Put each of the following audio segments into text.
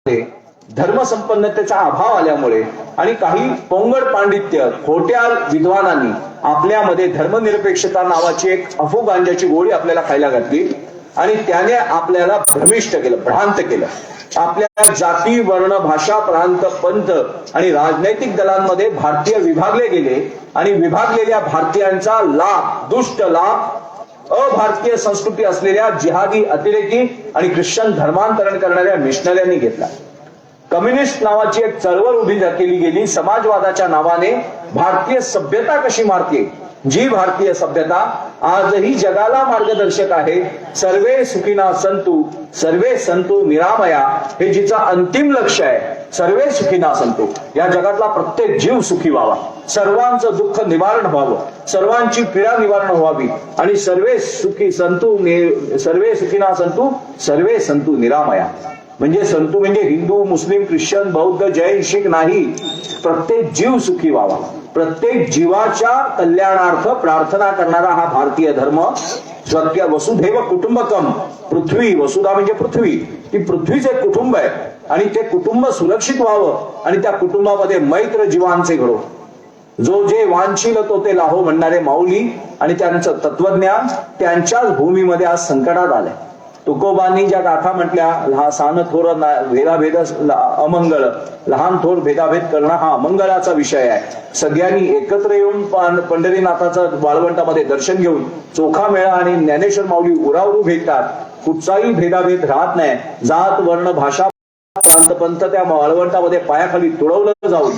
धर्मसंपन्नतेचा अभाव आल्यामुळे आणि काही पोंगड पांडित्य खोट्या विद्वानांनी आपल्यामध्ये धर्मनिरपेक्षता नावाची एक अफू गांजाची गोळी आपल्याला खायला घातली आणि त्याने आपल्याला भ्रमिष्ट केलं, भ्रांत केलं. आपल्या जाती, वर्ण, भाषा, प्रांत, पंथ आणि राजनैतिक दलांमध्ये भारतीय विभागले गेले आणि विभागलेल्या भारतीयांचा लाभ, दुष्ट लाभ अभारतीय संस्कृती असलेल्या जिहादी, अतिरेकी आणि ख्रिश्चन धर्मांतरण करणाऱ्या मिशनऱ्यांनी घेतला. कम्युनिस्ट नावाची एक चळवळ उभी केली गेली. समाजवादाच्या नावाने भारतीय सभ्यता कशी मारते, जी भारतीय सभ्यता आजही जगाला मार्गदर्शक आहे. सर्वे सुखिना संतु, सर्वे संतु निरामया, हे जिचं अंतिम लक्ष्य आहे. सर्वे सुखिना संतु, या जगातला प्रत्येक जीव सुखी व्हावा, सर्वांचं दुःख निवारण व्हावं, सर्वांची पीडा निवारण व्हावी आणि सर्वे सुखी संतु, सर्वे सुखिना संतु, सर्वे संतु निरामया. म्हणजे संतू म्हणजे हिंदू, मुस्लिम, ख्रिश्चन, बौद्ध, जैन, शीख नाही, प्रत्येक जीव सुखी व्हावा. प्रत्येक जीवाच्या कल्याणार्थ प्रार्थना करणारा हा भारतीय धर्म. सत्य वसुधैव कुटुंबकम, पृथ्वी, वसुधा म्हणजे पृथ्वी, ती पृथ्वीच एक कुटुंब आहे आणि ते कुटुंब सुरक्षित व्हावं आणि त्या कुटुंबामध्ये मैत्र जीवांचे घडो. जो जे वांछील तो ते लाहो म्हणणारे माऊली आणि त्यांचं तत्वज्ञान त्यांच्याच भूमीमध्ये आज संकटात आलंय. तुकोबांनी ज्या गाथा म्हटल्या, हा सान थोर भेदाभेद अमंगळ, लहान थोर भेदाभेद करणं हा अमंगळाचा विषय आहे. सगळ्यांनी एकत्र येऊन पंढरीनाथाचं वाळवंटामध्ये दर्शन घेऊन चोखा मेळा आणि ज्ञानेश्वर माऊली उरावरू भेटतात. कुठचाही भेदाभेद राहत नाही. जात, वर्ण, भाषा, प्रांत, पंथ त्या वाळवंटामध्ये पायाखाली तुडवलं जाऊन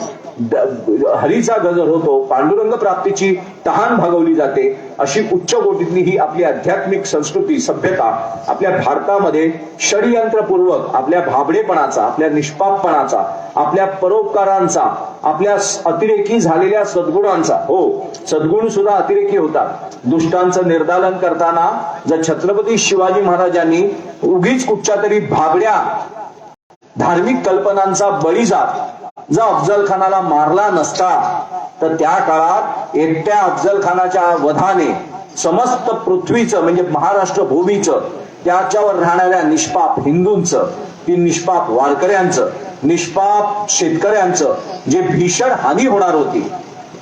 हरीचा गजर होतो. पांडुरंग प्राप्तीची तहान भागवली जाते. अशी उच्च कोटीतली ही आपली आध्यात्मिक संस्कृती, सभ्यता आपल्या भारतामध्ये षडयंत्रपूर्वक आपल्या भाबडेपणाचा, आपल्या निष्पापपणाचा, आपल्या परोपकारांचा, आपल्या अतिरेकी झालेल्या सद्गुणांचा, हो सद्गुण सुद्धा अतिरेकी होतात. दुष्टांचं निर्दालन करताना जर छत्रपती शिवाजी महाराजांनी उगीच कुठच्या तरी भाबड्या धार्मिक कल्पनांचा बळी जात जर अफजल खानाला मारला नसता तर त्या काळात एकट्या अफजल खानाच्या वधाने समस्त पृथ्वीचं म्हणजे महाराष्ट्र भूमीचं, त्याच्यावर राहणाऱ्या निष्पाप हिंदूंचं, ती निष्पाप वारकऱ्यांचं, निष्पाप शेतकऱ्यांचं जे भीषण हानी होणार होती,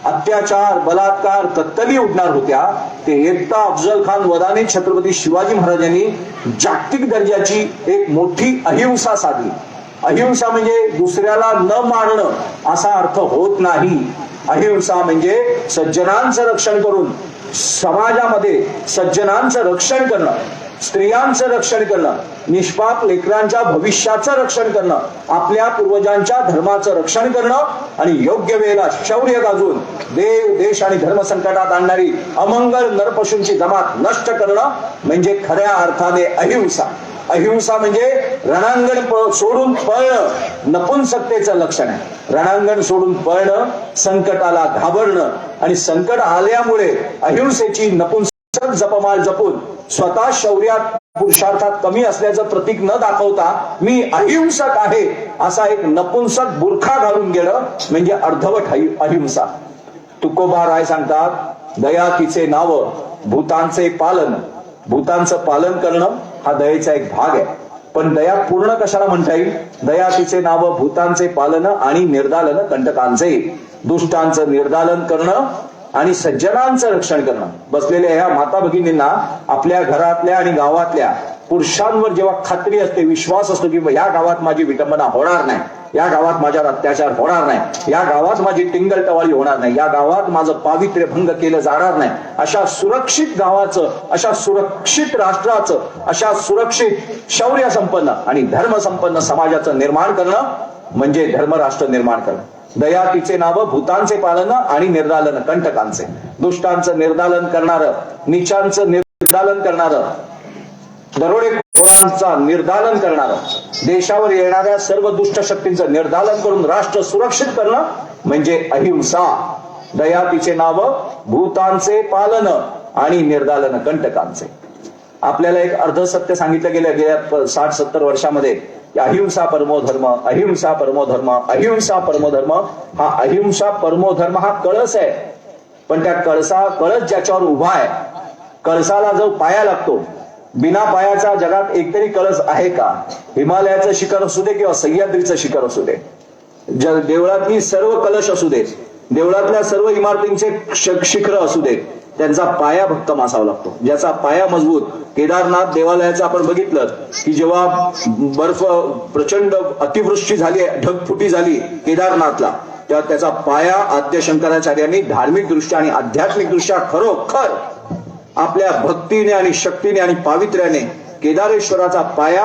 अत्याचार, बलात्कार, कत्तली उडणार होत्या, ते एकटा अफजल खान वधाने छत्रपती शिवाजी महाराजांनी जागतिक दर्जाची एक मोठी अहिंसा साधली. अहिंसा म्हणजे दुसऱ्याला न मारणं असा अर्थ होत नाही. अहिंसा म्हणजे सज्जनांचं रक्षण करून समाजामध्ये सज्जनांचं रक्षण करणं, स्त्रियांचं रक्षण करणं, निष्पाप लेकरांच्या भविष्याचं रक्षण करणं, आपल्या पूर्वजांच्या धर्माचं रक्षण करणं आणि योग्य वेळेला शौर्य गाजून देव, देश आणि धर्म संकटात आणणारी अमंगल नरपशूंची जमात नष्ट करणं म्हणजे खऱ्या अर्थाने अहिंसा. अहिंसा म्हणजे रणांगण सोडून पळणं नपुंसकतेचं लक्षण आहे. रणांगण सोडून पळणं, संकटाला घाबरणं आणि संकट आल्यामुळे अहिंसेची नपुंसक जपमाल जपून स्वतः शौर्यात, पुरुषार्थात कमी असल्याचं प्रतीक न दाखवता मी अहिंसक आहे असा एक नपुंसक बुरखा घालून गेलं म्हणजे अर्धवट अहिंसा. तुकोबा राय सांगतात, दया तिचे नाव, भूतांचे पालन. भूतांचं पालन करणं हा दयेचा एक भाग आहे. पण दया पूर्ण कशाला म्हणता येईल? दया तिचे नाव, भूतांचे पालन आणि निर्दालन कंटकांचे. दुष्टांचं निर्दालन करणं आणि सज्जनांचं रक्षण करणं. बसलेल्या ह्या माता भगिनींना आपल्या घरातल्या आणि गावातल्या पुरुषांवर जेव्हा खात्री असते, विश्वास असतो की या गावात माझी विटंबना होणार नाही, या गावात माझ्यावर अत्याचार होणार नाही, या गावात माझी टिंगलटवाळी होणार नाही, या गावात माझं पावित्र्य भंग केलं जाणार नाही, अशा सुरक्षित गावाचं, अशा सुरक्षित राष्ट्राचं, अशा सुरक्षित शौर्य संपन्न आणि धर्मसंपन्न समाजाचं निर्माण करणं म्हणजे धर्मराष्ट्र निर्माण करणं. दया तिचे नाव, भूतांचे पालन आणि निर्दालन कंटकांचे. दुष्टांचं निर्दालन करणारं, नीचांचं निर्दालन करणारं, दरोडेखोरांचा निर्दालन करणारं, देशावर येणाऱ्या सर्व दुष्ट शक्तींचं निर्दालन करून राष्ट्र सुरक्षित करणं म्हणजे अहिंसा. दया तिचे नाव, भूतांचे पालन आणि निर्दालन कंटकांचे. आपल्याला एक अर्धसत्य सांगितलं गेलं गेल्या 60-70 वर्षामध्ये, अहिंसा परमो धर्म, अहिंसा परमो धर्म, अहिंसा परमो धर्म. हा अहिंसा परमो धर्म हा कळस आहे, पण त्या कळस ज्याच्यावर उभा आहे, कळसाला जो पाया लागतो बिना पायाचा जगात एकतरी कळस आहे का? हिमालयाचं शिखर असू दे किंवा सह्याद्रीचं शिखर असू दे, देवळातली सर्व कलश असू दे, देवळातल्या सर्व इमारतींचे शिखर असू दे, त्यांचा पाया भक्कम असावा लागतो. ज्याचा पाया मजबूत, केदारनाथ देवालयाचं आपण बघितलं की जेव्हा बर्फ प्रचंड अतिवृष्टी झाली, ढगफुटी झाली केदारनाथला, तेव्हा त्याचा पाया आद्य शंकराचार्यांनी धार्मिक दृष्ट्या आणि आध्यात्मिक दृष्ट्या खरोखर आपल्या भक्तीने आणि शक्तीने आणि पावित्र्याने केदारेश्वराचा पाया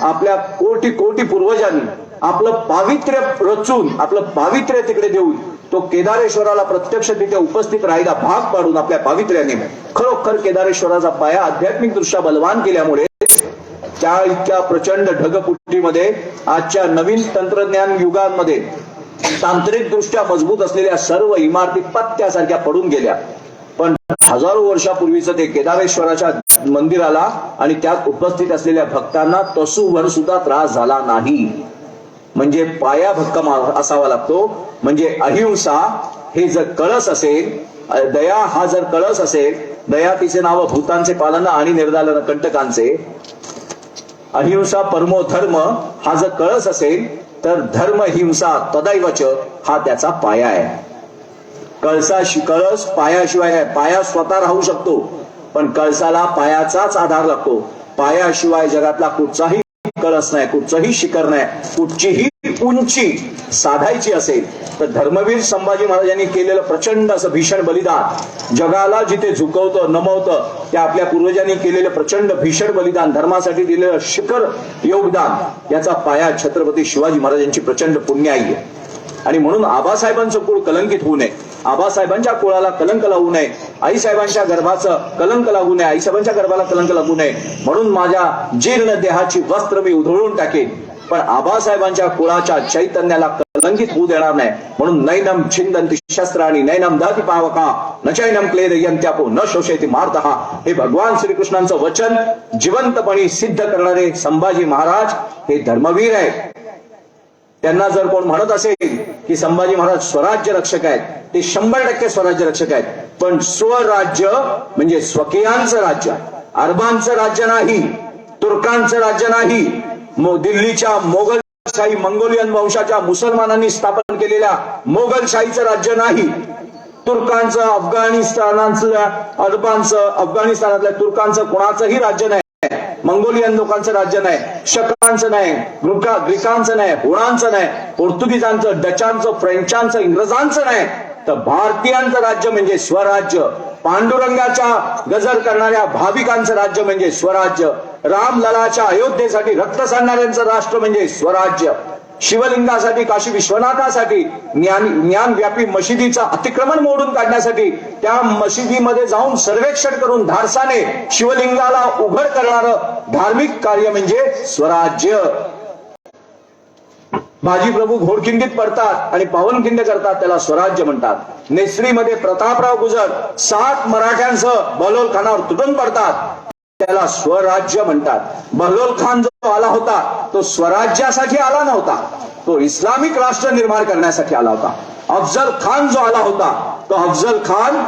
आपल्या कोटी कोटी पूर्वजांनी आपलं पावित्र्य रचून, आपलं पावित्र्य तिकडे देऊन तो केदारेश्वराला प्रत्यक्ष तिथे उपस्थित राहायला भाग पाडून आपल्या पावित्र्याने खरोखर केदारेश्वराचा पाया आध्यात्मिक दृष्ट्या बलवान केल्यामुळे त्या इतक्या प्रचंड ढगफुटीमध्ये आजच्या नवीन तंत्रज्ञान युगांमध्ये तांत्रिक दृष्ट्या मजबूत असलेल्या सर्व इमारती पत्त्यासारख्या पडून गेल्या. पण हजारो वर्षापूर्वीचं ते केदारेश्वराच्या मंदिराला आणि त्यात उपस्थित असलेल्या भक्तांना तसूभर सुद्धा त्रास झाला नाही. म्हणजे पाया भक्कम असावा लागतो. म्हणजे अहिंसा हे जर कळस असेल, दया हा जर कळस असेल, दया तिचे नाव भूतांचे पालन आणि निर्दालन कंटकांचे, अहिंसा परमो धर्म हा जर कळस असेल तर धर्म हिंसा तदैवच हा त्याचा पाया आहे. कळस पायाशिवाय नाही. पाया स्वतः राहू शकतो पण कळसाला पायाचाच आधार लागतो. पायाशिवाय जगातला कुठचाही कळस नाही, कुठचंही शिखर नाही, कुठचीही उंची साधायची असेल तर धर्मवीर संभाजी महाराजांनी केलेलं प्रचंड असं भीषण बलिदान, जगाला जिथे झुकवतं नमवतं त्या आपल्या पूर्वजांनी केलेलं प्रचंड भीषण बलिदान, धर्मासाठी दिलेलं शिखर योगदान, याचा पाया छत्रपती शिवाजी महाराजांची प्रचंड पुण्याई आहे. आणि म्हणून आबासाहेबांचं कुळ कलंकित होऊ नये, आबासाहेबांच्या कुळाला कलंक लागू नये, आईसाहेबांच्या गर्भाचं कलंक लागू नये, आईसाहेबांच्या गर्भाला कलंक लागू नये म्हणून माझ्या जीर्ण देहाची वस्त्र मी उधळून टाकेन, पण आबासाहेबांच्या कुळाच्या चैतन्याला कलंकित होऊ देणार नाही म्हणून नैनम छिंदंती शस्त्राणी नैनम दहती पावका न चैनम क्लेदयंत्यापो न शोषयति मार्तः. हे भगवान श्रीकृष्णांचं वचन जिवंतपणे सिद्ध करणारे संभाजी महाराज हे धर्मवीर आहेत. त्यांना जर कोण म्हणत असेल की संभाजी महाराज स्वराज्य रक्षक आहेत, ते 100% स्वराज्य रक्षक आहेत, पण स्वराज्य म्हणजे स्वकीयांचं राज्य, अरबांचं राज्य नाही, तुर्कांचं राज्य नाही, दिल्लीच्या मोगलशाही मंगोलियन वंशाच्या मुसलमानांनी स्थापन केलेल्या मोगलशाहीचं राज्य नाही, तुर्कांचं अफगाणिस्तानातल्या तुर्कांचं कोणाचंही राज्य नाही, मंगोलियन लोकांचं राज्य नाही, शकांचं नाही, ग्रीकांचं नाही, हुणांचं नाही, पोर्तुगीजांचं, डचांचं, फ्रेंचांचं, इंग्रजांचं नाही, तर भारतीयांचं राज्य म्हणजे स्वराज्य. पांडुरंगाच्या गजर करणाऱ्या भाविकांचं राज्य म्हणजे स्वराज्य. रामललाच्या अयोध्येसाठी रक्त सांडणाऱ्यांचं राष्ट्र म्हणजे स्वराज्य. शिवलिंगासाठी, काशी विश्वनाथासाठी, ज्ञानव्यापी मशिदीचं अतिक्रमण मोडून काढण्यासाठी त्या मशिदीमध्ये जाऊन सर्वेक्षण करून धाडसाने शिवलिंगाला उघड करणारं धार्मिक कार्य म्हणजे स्वराज्य. भाजी प्रभू घोडखिंडीत पडतात आणि पावनखिंड करतात, त्याला स्वराज्य म्हणतात. नेसरीमध्ये प्रतापराव गुजर 60 मराठ्यांसह बहलोल खानावर तुटून पडतात, त्याला स्वराज्य म्हणतात. बहलोल खान जो आला होता तो स्वराज्यासाठी आला नव्हता, तो इस्लामिक राष्ट्र निर्माण करण्यासाठी आला होता. अफजल खान जो आला होता तो अफजल खान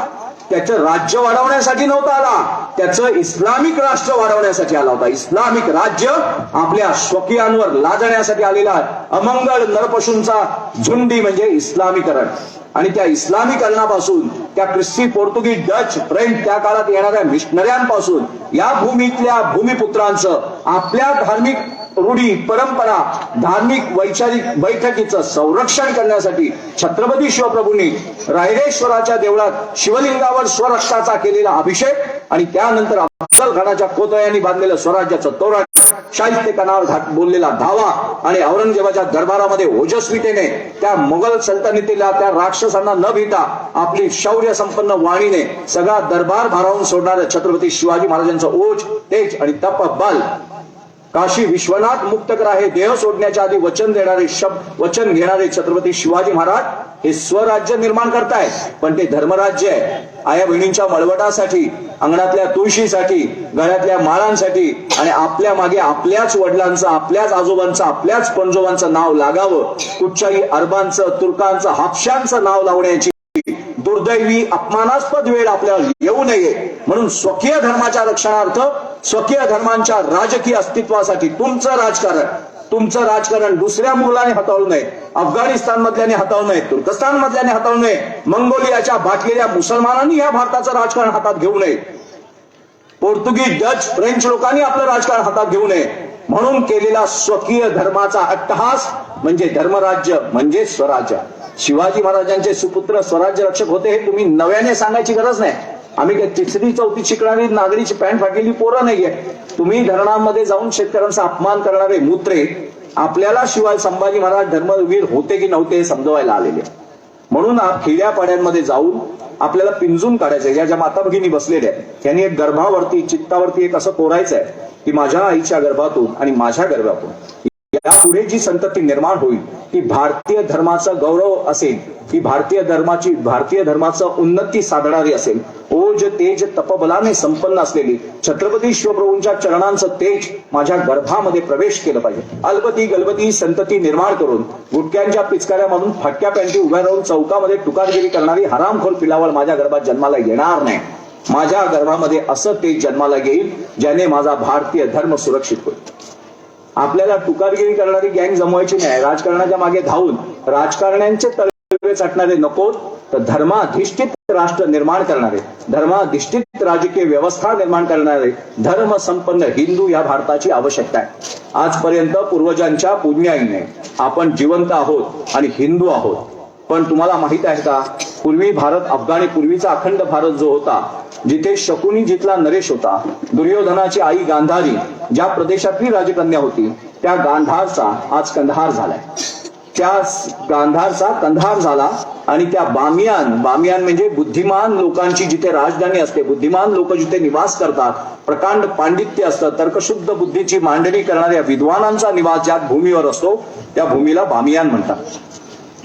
त्याचं राज्य वाढवण्यासाठी नव्हता आला, त्याचं इस्लामिक राष्ट्र वाढवण्यासाठी आला होता. इस्लामिक राज्य आपल्या स्वकीयांवर लादण्यासाठी आलेला अमंगळ नरपशूंचा झुंडी म्हणजे इस्लामीकरण. आणि त्या इस्लामीकरणापासून, त्या ख्रिस्ती, पोर्तुगीज, डच, फ्रेंच त्या काळात येणाऱ्या मिशनऱ्यांपासून या भूमीतल्या भूमिपुत्रांचं आपल्या धार्मिक रूढी, परंपरा, धार्मिक वैचारिक बैठकीचं संरक्षण करण्यासाठी छत्रपती शिवप्रभूंनी रायरेश्वराच्या देवळात शिवलिंगावर स्वरक्षाचा केलेला अभिषेक आणि त्यानंतर अफजल खानाच्या कोतयांनी बांधलेलं स्वराज्याचं तोरण, शाहिस्तेखानावर बोललेला धावा आणि औरंगजेबाच्या दरबारामध्ये ओजस्वीतेने त्या मुघल सल्तनतीला, त्या राक्षसांना न भीता आपली शौर्य संपन्न वाणीने सगळा दरबार भारावून सोडणाऱ्या छत्रपती शिवाजी महाराजांचं ओज, तेज आणि तप बल. काशी विश्वनाथ मुक्त करा हे देह सोडण्याच्या आधी वचन घेणारे छत्रपती शिवाजी महाराज हे स्वराज्य निर्माण करतायत, पण ते धर्मराज्य आहे. आया बहिणींच्या मळवटासाठी, अंगणातल्या तुळशीसाठी, गळ्यातल्या माळांसाठी आणि आपल्या मागे आपल्याच वडिलांचं, आपल्याच आजोबांचं, आपल्याच पणजोबांचं नाव लागावं, कुठच्याही अरबांचं, तुर्कांचं, हापशांचं नाव लावण्याची दुर्दैवी अपमानास्पद वेळ आपल्याला येऊ नये म्हणून स्वकीय धर्माच्या रक्षणार्थ स्वकीय धर्मांच्या राजकीय अस्तित्वासाठी तुमचं राजकारण दुसऱ्या मुलाने हाताळू नये, अफगाणिस्तान मधल्याने हाताळू नये, तुर्कस्तान मधल्याने हाताळू नये, मंगोलियाच्या बाटलेल्या मुसलमानांनी या भारताचं राजकारण हातात घेऊ नये, पोर्तुगीज, डच, फ्रेंच लोकांनी आपलं राजकारण हातात घेऊ नये म्हणून केलेला स्वकीय धर्माचा अट्टहास म्हणजे धर्मराज्य म्हणजे स्वराज्य. शिवाजी महाराजांचे सुपुत्र स्वराज्य रक्षक होते हे तुम्ही नव्याने सांगायची गरज नाही. आम्ही काही तिसरी चौथी शिकणारी नागरीची पॅन्ट फाटलेली पोरं नाहीये. तुम्ही धरणांमध्ये जाऊन शेतकऱ्यांचा अपमान करणारे मुत्रे आपल्याला शिवाय संभाजी महाराज धर्मवीर होते की नव्हते हे समजवायला आलेले. म्हणून खेड्यापाड्यांमध्ये जाऊन आपल्याला पिंजून काढायचंय. या ज्या माता भगिनी बसलेल्या आहेत त्यांनी एक गर्भावरती चित्तावरती एक असं कोरायचंय की माझ्या आईच्या गर्भातून आणि माझ्या गर्भातून यापुढे जी संतती निर्माण होईल ती भारतीय धर्माचा गौरव असेल, ती भारतीय धर्माचं उन्नती साधणारी असेल. ओज तेज तपबलाने संपन्न असलेली छत्रपती शिवप्रभूंच्या चरणांचं तेज माझ्या गर्भामध्ये प्रवेश केलं पाहिजे. अलबती गलबती संतती निर्माण करून गुटक्यांच्या पिचकाऱ्यामधून फाटक्या पॅन्टी उभ्या राहून चौकामध्ये तुकारगिरी करणारी हरामखोर पिलावळ माझ्या गर्भात जन्माला येणार नाही. माझ्या गर्भामध्ये असं तेज जन्माला येईल ज्याने माझा भारतीय धर्म सुरक्षित होईल. आपल्याला तुकारगिरी करणारी गँग जमवायची नाही. राजकारणाच्या मागे धावून राजकारण्यांचे तळवे चाटणारे नको, तर धर्माधिष्ठित राष्ट्र निर्माण करणारे, धर्माधिष्ठित राजकीय व्यवस्था निर्माण करणारे धर्म संपन्न हिंदू या भारताची आवश्यकता आहे. आजपर्यंत पूर्वजांच्या पुण्याईने आपण जिवंत आहोत आणि हिंदू आहोत. पण तुम्हाला माहित आहे का, पूर्वी भारत पूर्वीचा अखंड भारत जो होता, जिथे शकुनी जिथला नरेश होता, दुर्योधनाची आई गांधारी ज्या प्रदेशातली राजकन्या होती त्या गांधारचा आज कंधार झालाय. त्या गांधारचा कंधार झाला आणि त्या बामियान म्हणजे बुद्धिमान लोकांची जिथे राजधानी असते, बुद्धिमान लोक जिथे निवास करतात, प्रकांड पांडित्य असतं, तर्कशुद्ध बुद्धीची मांडणी करणाऱ्या विद्वानांचा निवास ज्या भूमीवर असतो त्या भूमीला बामियान म्हणतात.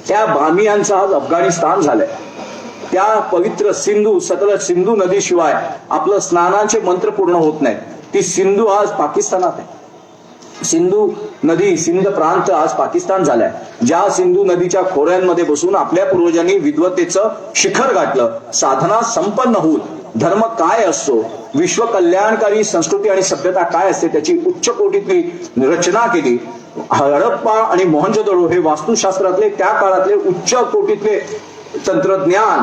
त्या बामियांचा आज अफगाणिस्तान झालंय. त्या पवित्र सतलज सिंधू नदीशिवाय आपलं स्नानाचे मंत्र पूर्ण होत नाहीत. ती सिंधू आज पाकिस्तानात आहे. सिंध प्रांत आज पाकिस्तान झालाय. ज्या सिंधू नदीच्या खोऱ्यांमध्ये बसून आपल्या पूर्वजांनी विद्वतेचं शिखर गाठलं, साधना संपन्न होऊन धर्म काय असतो, विश्व कल्याणकारी संस्कृती आणि सभ्यता काय असते त्याची उच्च कोटीतली रचना केली. हडप्पा आणि मोहनजोदडो हे वास्तुशास्त्रातले त्या काळातले उच्च कोटीतले तंत्रज्ञान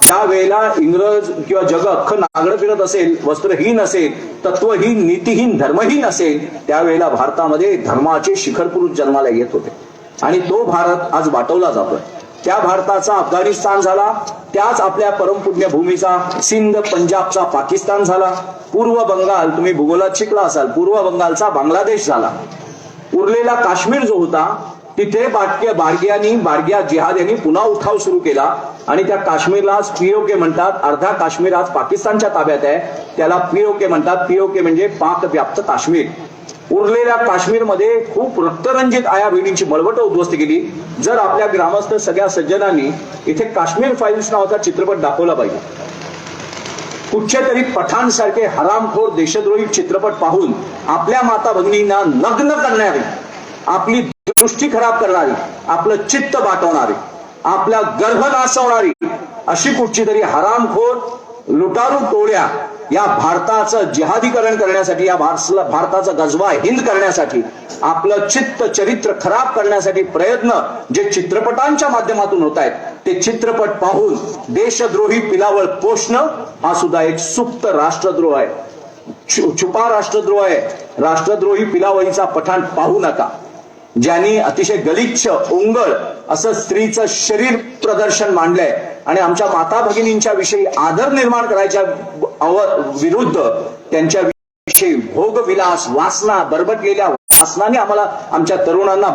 ज्या वेळेला इंग्रज किंवा जग अख्खं नागडं फिरत असेल, वस्त्रहीन असेल, तत्वहीन, नीतिहीन, धर्महीन असेल, त्यावेळेला भारतामध्ये धर्माचे शिखर पुरुष जन्माला येत होते आणि तो भारत आज वाटवला जातोय. त्या भारताचा अफगाणिस्तान झाला, त्याच आपल्या परमपुण्य भूमीचा सिंध पंजाबचा पाकिस्तान झाला. पूर्व बंगाल, तुम्ही भूगोलात शिकला असाल, पूर्व बंगालचा बांगलादेश झाला. उरलेला काश्मीर जो होता तिथे बारग्या जिहाद यांनी पुन्हा उठाव सुरू केला आणि त्या काश्मीरला पीओके म्हणतात. अर्धा काश्मीर आज पाकिस्तानच्या ताब्यात आहे, त्याला पीओके म्हणतात. पीओके म्हणजे पाक व्याप्त काश्मीर. उरलेल्या काश्मीरमध्ये खूप रक्तरंजित आया बहिणींची मळवट उद्ध्वस्त केली. जर आपल्या ग्रामस्थ सगळ्या सज्जनांनी इथे काश्मीर फाईल्स नावाचा चित्रपट दाखवला पाहिजे. कुठच्या तरी पठाण सारखे हरामखोर देशद्रोही चित्रपट पाहून आपल्या माता भगिनींना नग्न करणारी, आपली दृष्टी खराब करणारी, आपलं चित्त बाटवणारी, आपला गर्भ नासवणारी अशी कुठची तरी हरामखोर लुटारू टोळ्या या भारताचं जिहादीकरण करण्यासाठी, या भारताचा गजवा हिंद करण्यासाठी, आपलं चित्त चरित्र खराब करण्यासाठी प्रयत्न जे चित्रपटांच्या माध्यमातून होत आहेत, ते चित्रपट पाहून देशद्रोही पिलावळ पोषणं हा सुद्धा एक सुप्त राष्ट्रद्रोह आहे, छुपा राष्ट्रद्रोह आहे. राष्ट्रद्रोही पिलावळीचा पठाण पाहू नका. ज्यांनी अतिशय गलिच्छ ओंगळ असं स्त्रीचं शरीर प्रदर्शन मांडलंय आणि आमच्या माता भगिनींच्या विषयी आदर निर्माण करायच्या विरुद्ध त्यांच्या विषयी भोगविलास, वासना, बरबटलेल्या वासनाने आमच्या तरुणांना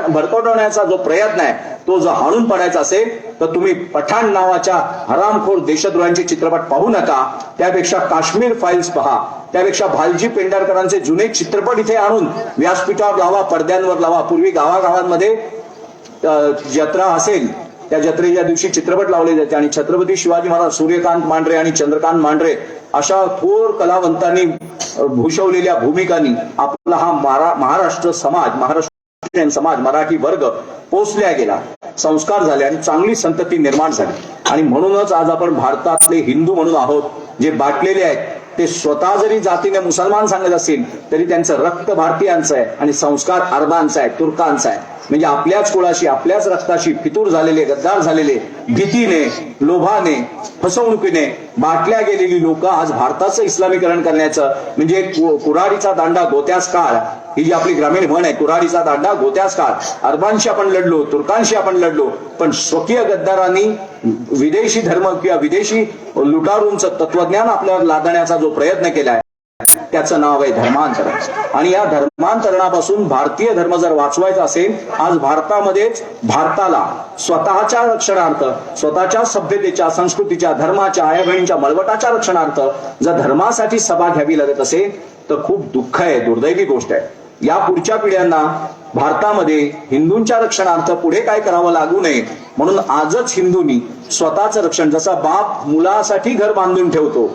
भडकवण्याचा जो प्रयत्न आहे तो जर हाणून पडायचा असेल तर तुम्ही पठाण नावाच्या हरामखोर देशद्रोहांचे चित्रपट पाहू नका. त्यापेक्षा काश्मीर फाईल्स पहा, त्यापेक्षा भालजी पेंढारकरांचे जुने चित्रपट इथे आणून व्यासपीठावर लावा, पडद्यांवर लावा. पूर्वी गावागावांमध्ये जत्रा असेल त्या जत्रेच्या दिवशी चित्रपट लावले जाते आणि छत्रपती शिवाजी महाराज, सूर्यकांत मांढरे आणि चंद्रकांत मांढरे अशा थोर कलावंतांनी भूषवलेल्या भूमिकांनी आपला हा महाराष्ट्र समाज, मराठी वर्ग पोचल्या गेला, संस्कार झाले आणि चांगली संतती निर्माण झाली. आणि म्हणूनच आज आपण भारतातले हिंदू म्हणून आहोत, जे बाटलेले आहेत ते स्वतः जरी जातीने मुसलमान सांगत असतील तरी त्यांचं रक्त भारतीयांचं आहे आणि संस्कार अरबांचा आहे, तुर्कांचा आहे. म्हणजे आपल्याच कुळाशी, आपल्याच रक्ताशी फितूर झालेले, गद्दार झालेले, भीतीने, लोभाने, फसवणुकीने बाटल्या गेलेली लोक आज भारताचं इस्लामीकरण करण्याचं, म्हणजे कुऱ्हाडीचा दांडा गोत्यास काळ, ही जी आपली ग्रामीण म्हण आहे, कुऱ्हाडीचा दांडा गोत्यास काळ. अरबांशी आपण लढलो, तुर्कांशी आपण लढलो, पण स्वकीय गद्दारांनी विदेशी धर्म किंवा विदेशी लुटारूंचं तत्वज्ञान आपल्यावर लादण्याचा जो प्रयत्न केलाय त्याचं नाव आहे धर्मांतरण. आणि या धर्मांतरणापासून भारतीय धर्म जर वाचवायचा असेल, आज भारतामध्येच भारताला स्वतःच्या रक्षणार्थ, स्वतःच्या सभ्यतेच्या, संस्कृतीच्या, धर्माच्या, आया बहिणीच्या मळवटाच्या रक्षणार्थ जर धर्मासाठी सभा घ्यावी लागत असेल तर खूप दुःख आहे, दुर्दैवी गोष्ट आहे. या पुढच्या पिढ्यांना भारतामध्ये हिंदूंच्या रक्षणार्थ पुढे काय करावं लागू नये म्हणून आजच हिंदूंनी स्वतःचं रक्षण, जसा बाप मुलासाठी घर बांधून ठेवतो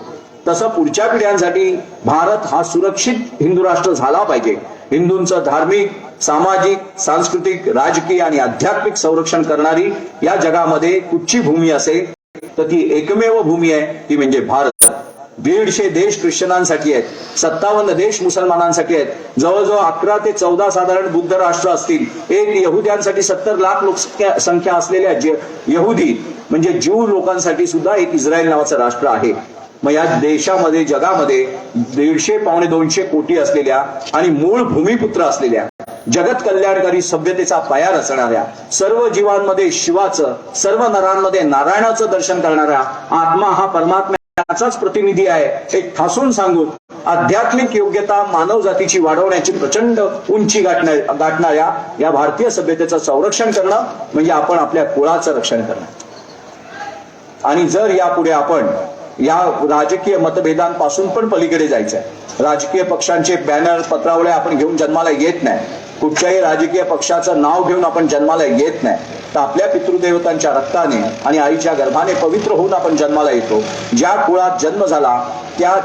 तसं पुढच्या पिढ्यांसाठी भारत हा सुरक्षित हिंदू राष्ट्र झाला पाहिजे. हिंदूंचं धार्मिक, सामाजिक, सांस्कृतिक, राजकीय आणि आध्यात्मिक संरक्षण करणारी या जगामध्ये कुठची भूमी असेल तर ती एकमेव भूमी आहे, ती म्हणजे भारत. 150 देश ख्रिश्चनांसाठी आहेत, 57 देश मुसलमानांसाठी आहेत, जवळजवळ 11 ते 14 साधारण बुद्ध राष्ट्र असतील, एक यहुद्यांसाठी 70 लाख लोकसंख्या असलेल्या यहुदी म्हणजे ज्यू लोकांसाठी सुद्धा एक इस्रायल नावाचं राष्ट्र आहे. मग या देशामध्ये, जगामध्ये 150 पावणे 200 कोटी असलेल्या आणि मूळ भूमिपुत्र असलेल्या, जगत कल्याणकारी सभ्यतेचा पाया रचणाऱ्या, सर्व जीवांमध्ये शिवाचं, सर्व नरांमध्ये नारायणाचं दर्शन करणाऱ्या, आत्मा हा परमात्म्याचाच प्रतिनिधी आहे हे ठासून सांगून आध्यात्मिक योग्यता मानव जातीची वाढवण्याची प्रचंड उंची गाठणाऱ्या या भारतीय सभ्यतेचं संरक्षण करणं म्हणजे आपण आपल्या कुळाचं रक्षण करणं. आणि जर यापुढे आपण या राजकीय मतभेदांपासून पण पलीकडे जायचंय, राजकीय पक्षांचे बॅनर, पत्रावळ्या आपण घेऊन जन्माला येत नाही, कुठच्याही राजकीय पक्षाचं नाव घेऊन आपण जन्माला येत नाही, तर आपल्या पितृदेवतांच्या रक्ताने आणि आईच्या गर्भाने पवित्र होऊन आपण जन्माला येतो. ज्या कुळात जन्म झाला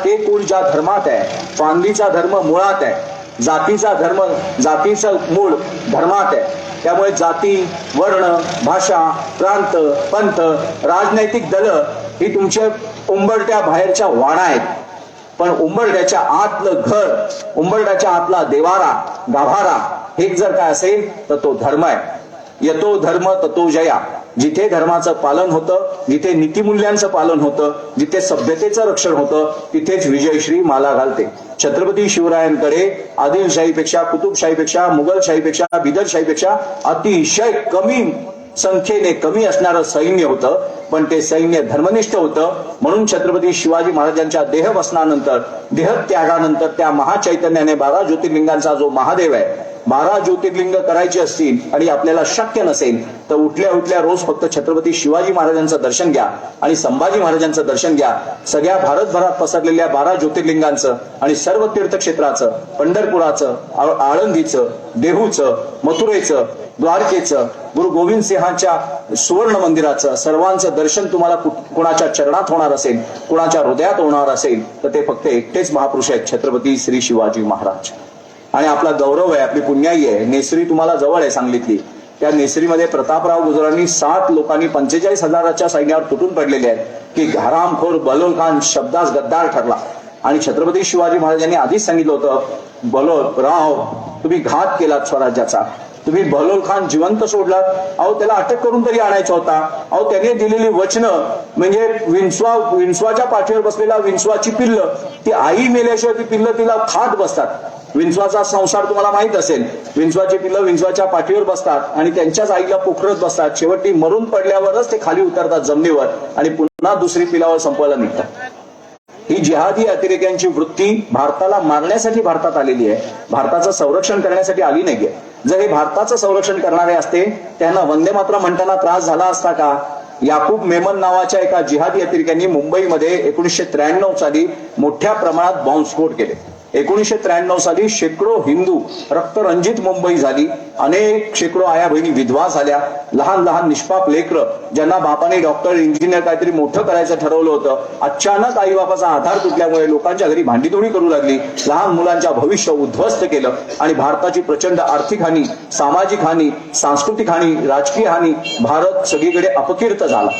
ते कुळ ज्या धर्मात आहे, फांदीचा धर्म मुळात आहे, जातीचा धर्म, जातीचं मूळ धर्मात आहे. त्यामुळे जाती, वर्ण, भाषा, प्रांत, पंथ, राजनैतिक दल ही तुमच्या उंबरट्या बाहेरच्या वाणा आहेत, पण उंबरट्याच्या आतलं घर, उंबरट्याच्या आतला देवारा, गाभारा हे जर काय असेल तर तो धर्म आहे. यतो धर्म ततो जया. जिथे धर्माचं पालन होतं, जिथे नीतिमूल्यांचं पालन होतं, जिथे सभ्यतेचं रक्षण होतं, तिथेच विजयश्री माला घालते. छत्रपती शिवरायांकडे आदिलशाहीपेक्षा, कुतुबशाहीपेक्षा, मुघलशाहीपेक्षा, बिदरशाहीपेक्षा अतिशय कमी संख्येने कमी असणारं सैन्य होतं, पण ते सैन्य धर्मनिष्ठ होतं. म्हणून छत्रपती शिवाजी महाराजांच्या देहवसनानंतर, देहत्यागानंतर त्या महाचैतन्याने 12 ज्योतिर्लिंगांचा जो महादेव आहे, 12 ज्योतिर्लिंग करायची असतील आणि आपल्याला शक्य नसेल तर उठल्या उठल्या रोज फक्त छत्रपती शिवाजी महाराजांचं दर्शन घ्या आणि संभाजी महाराजांचं दर्शन घ्या. सगळ्या भारतभरात पसरलेल्या 12 ज्योतिर्लिंगांचं आणि सर्व तीर्थक्षेत्राचं, पंढरपुराचं, आळंदीचं, देहूचं, मथुरेचं, द्वारकेचं, गुरु गोविंद सिंहांच्या सुवर्ण मंदिराचं, सर्वांचं दर्शन तुम्हाला कुणाच्या चरणात होणार असेल, कुणाच्या हृदयात होणार असेल तर ते फक्त एकटेच महापुरुष आहेत, छत्रपती श्री शिवाजी महाराज. आणि आपला गौरव आहे, आपली पुण्याई आहे. नेसरी तुम्हाला जवळ आहे सांगलीतली. त्या नेसरीमध्ये प्रतापराव गुजरांनी 7 लोकांनी 45,000च्या सैन्यावर तुटून पडलेले आहेत की हरामखोर बलोल खान शब्दास गद्दार ठरला. आणि छत्रपती शिवाजी महाराजांनी आधीच सांगितलं होतं, बलोल राव तुम्ही घात केलात स्वराज्याचा, तुम्ही बलोल खान जिवंत सोडलात, अहो त्याला अटक करून तरी आणायचा होता. अहो त्याने दिलेली वचनं म्हणजे विंचवाच्या पाठीवर बसलेला विंचवाची पिल्ल, ती आई मेल्याशिवाय ती पिल्ल तिला खात बसतात. विंचवाचा संसार तुम्हाला माहित असेल, विंचवाची पिल्लं विंचवाच्या पाठीवर बसतात आणि त्यांच्याच आईला पोखरत बसतात. शेवटी मरून पडल्यावरच ते खाली उतरतात जमिनीवर आणि पुन्हा दुसरी पिलावर संपवायला निघतात. ही जिहादी अतिरेक्यांची वृत्ती भारताला मारण्यासाठी भारतात आलेली आहे, भारताचं संरक्षण करण्यासाठी आली नाहीये. जर हे भारताचं संरक्षण करणारे असते त्यांना वंदे मातरम म्हणताना त्रास झाला असता का? याकूब मेमन नावाच्या एका जिहादी अतिरेक्यांनी मुंबईमध्ये 1993 साली मोठ्या प्रमाणात बॉम्बस्फोट केले. 1993 साली शेकडो हिंदू रक्तरंजित मुंबई झाली, अनेक शेकडो आया बहिणी विधवा झाल्या, लहान लहान निष्पाप लेकरं ज्यांना बापाने डॉक्टर, इंजिनियर काहीतरी मोठं करायचं ठरवलं होतं, अचानक आई बापाचा आधार तुटल्यामुळे लोकांच्या घरी भांडीतोडी करू लागली, लहान मुलांच्या भविष्य उद्ध्वस्त केलं आणि भारताची प्रचंड आर्थिक हानी, सामाजिक हानी, सांस्कृतिक हानी, राजकीय हानी, भारत सगळीकडे अपकीर्त झाला.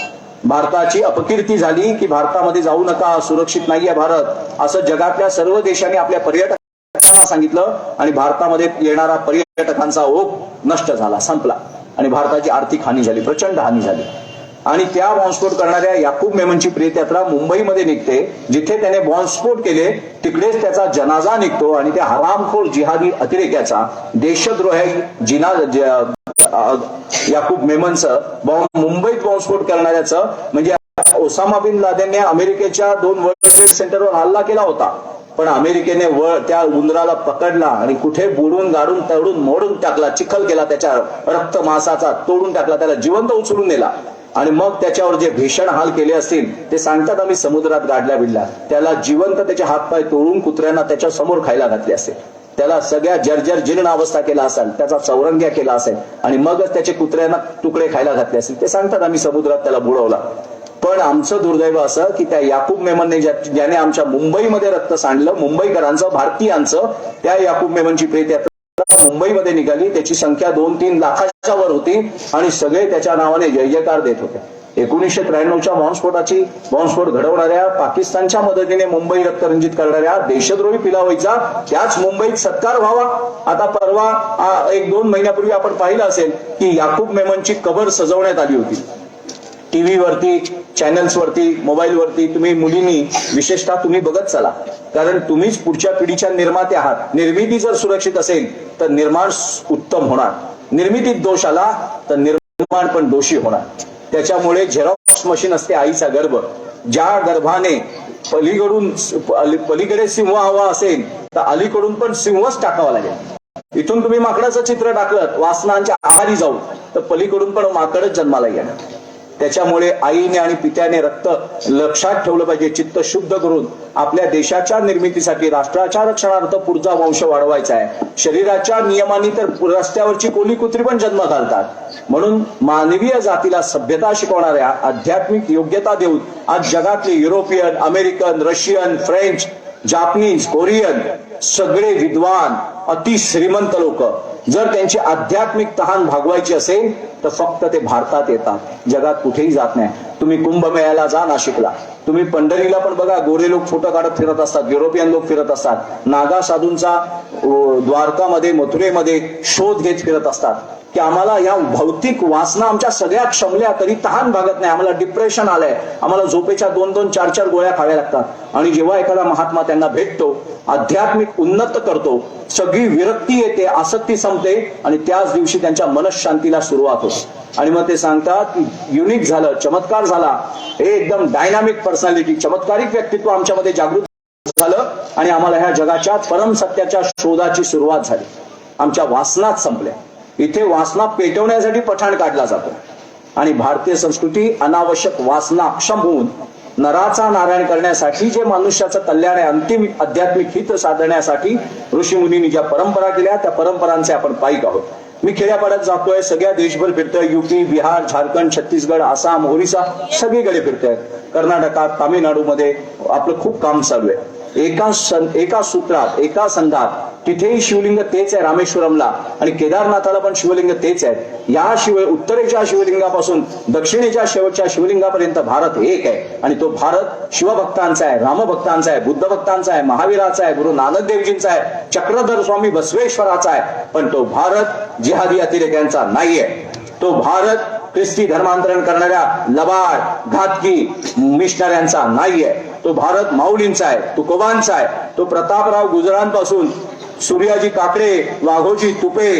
भारताची अपकीर्ती झाली की भारतामध्ये जाऊ नका, सुरक्षित नाहीये भारत, असं जगातल्या सर्व देशांनी आपल्या पर्यटकांना सांगितलं आणि भारतामध्ये येणारा पर्यटकांचा ओघ नष्ट झाला, संपला आणि भारताची आर्थिक हानी झाली, प्रचंड हानी झाली. आणि त्या बॉम्बस्फोट करणाऱ्या याकूब मेमनची प्रेतयात्रा मुंबईमध्ये निघते. जिथे त्याने बॉम्बस्फोट केले तिकडेच त्याचा जनाजा निघतो आणि त्या हरामखोर जिहादी अतिरेक्याचा देशद्रोही याकूब मेमनचं मुंबईत बॉम्बस्फोट करणाऱ्याचं म्हणजे ओसामा बिन लादेनने अमेरिकेच्या 2 वर्ल्ड ट्रेड सेंटरवर हल्ला केला होता, पण अमेरिकेने त्या उंदराला पकडला आणि कुठे बुडून गाडून तळून मोडून टाकला, चिखल केला, त्याच्या रक्त मांसाचा तोडून टाकला, त्याला जिवंत उचलून नेला आणि मग त्याच्यावर जे भीषण हाल केले असतील ते सांगतात आम्ही समुद्रात गाडल्या बिडल्या, त्याला जिवंत त्याचे हातपाय तोडून कुत्र्यांना त्याच्या समोर खायला घातले असेल, त्याला सगळ्या जर्जर जीर्ण अवस्था केला असेल, त्याचा चौरंग्या केला असेल आणि मगच त्याचे कुत्र्यांना तुकडे खायला घातले असतील, ते सांगतात आम्ही समुद्रात त्याला बुडवला. पण आमचं दुर्दैव असं की त्या याकूब मेमनने ज्याने आमच्या मुंबईमध्ये रक्त सांडलं, मुंबईकरांचं, भारतीयांचं, त्या याकूब मेमनची प्रेतयात्रा मुंबईमध्ये निघाली. त्याची संख्या 2-3 लाखाच्या वर होती आणि सगळे त्याच्या नावाने जय जयकार देत होते. 1993च्या बॉम्बस्फोट घडवणाऱ्या, पाकिस्तानच्या मदतीने मुंबई रक्तरंजित करणाऱ्या देशद्रोही पिलावईचा त्याच मुंबईत सत्कार व्हावा. आता परवा 1-2 महिन्यापूर्वी आपण पाहिलं असेल की याकूब मेमनची कबर सजवण्यात आली होती. टीव्हीवरती, चॅनल्सवरती, मोबाईलवरती तुम्ही मुलींनी विशेषतः तुम्ही बघत चला, कारण तुम्हीच पुढच्या पिढीच्या निर्माते आहात. निर्मिती जर सुरक्षित असेल तर निर्माण उत्तम होणार, निर्मितीत दोष आला तर निर्माण पण दोषी होणार. त्याच्यामुळे झेरॉक्स मशीन असते आईचा गर्भ, ज्या गर्भाने पलीकडे सिंह हवा असेल तर अलीकडून पण सिंहच टाकावा लागेल. इथून तुम्ही माकडाचं चित्र टाकलं वासनांच्या आहारी जाऊन तर पलीकडून पण माकडच जन्माला येणार. त्याच्यामुळे आईने आणि पित्याने रक्त लक्षात ठेवलं पाहिजे, चित्त शुद्ध करून आपल्या देशाच्या निर्मितीसाठी, राष्ट्राच्या रक्षणार्थ पुढचा वंश वाढवायचा आहे. शरीराच्या नियमांनी तर रस्त्यावरची कोली कुत्री पण जन्म घालतात. म्हणून मानवीय जातीला सभ्यता शिकवणाऱ्या, आध्यात्मिक योग्यता देऊन आज जगातले European, American, Russian, French, Japanese, Korean सगळे विद्वान, अति श्रीमंत लोक जर त्यांची आध्यात्मिक तहान भागवायची असेल तर फक्त ते भारतात येतात, जगात कुठेही जात नाही. तुम्ही कुंभमेळ्याला जा नाशिकला, तुम्ही पंढरीला पण बघा, गोरे लोक फोटो काढत फिरत असतात, युरोपियन लोक फिरत असतात, नागा साधूंचा द्वारकामध्ये, मथुरेमध्ये शोध घेत फिरत असतात की आम्हाला या भौतिक वासना आमच्या सगळ्या क्षमल्या तरी तहान भागत नाही, आम्हाला डिप्रेशन आलंय, आम्हाला झोपेच्या 2-2, 4-4 गोळ्या खाव्या लागतात. आणि जेव्हा एखादा महात्मा त्यांना भेटतो, आध्यात्मिक उन्नत करतो, सगळी विरक्ती येते, आसक्ती संपते आणि त्याच दिवशी त्यांच्या मनशांतीला सुरुवात होते. आणि मग ते सांगतात युनिक झालं, चमत्कार झाला, हे एकदम डायनामिक पर्सनॅलिटी, चमत्कारिक व्यक्तित्व आमच्यामध्ये जागृत झालं आणि आम्हाला ह्या जगाच्या परम सत्याच्या शोधाची सुरुवात झाली. आमच्या वासनाच संपल्या. इथे वासना पेटवण्यासाठी पठाण काढला जातो आणि भारतीय संस्कृती अनावश्यक वासनाक्षम होऊन नराचा नारायण करण्यासाठी, जे मनुष्याचं कल्याण आहे, अंतिम आध्यात्मिक हित साधण्यासाठी ऋषीमुनींनी ज्या परंपरा केल्या त्या परंपरांचे आपण पाईक आहोत. मी खेड्यापाड्यात जातोय, सगळ्या देशभर फिरतोय, युपी, बिहार, झारखंड, छत्तीसगड, आसाम, ओरिसा सगळीकडे फिरतोय, कर्नाटकात, तामिळनाडूमध्ये आपलं खूप काम चालू आहे. एका सूत्रात, एका संघात तिथेही शिवलिंग तेच आहे रामेश्वरमला आणि केदारनाथाला पण शिवलिंग तेच आहेत. या उत्तरेच्या शिवलिंगापासून दक्षिणेच्या शेवटच्या शिवलिंगापर्यंत भारत एक आहे आणि तो भारत शिवभक्तांचा आहे, रामभक्तांचा आहे, बुद्ध भक्तांचा आहे, महावीराचा आहे, गुरु नानक देवजींचा आहे, चक्रधर स्वामी बसवेश्वराचा आहे. पण तो भारत जिहादी अतिरेक्यांचा नाहीये. तो भारत ख्रिस्ती धर्मांतरण करणाऱ्या लबाड, घातकी मिशनऱ्यांचा नाहीये. तो भारत माऊलींचा आहे, तुकोबांचा आहे, तो प्रतापराव गुजरांपासून सूर्याजी काकडे, वाघोजी तुपे,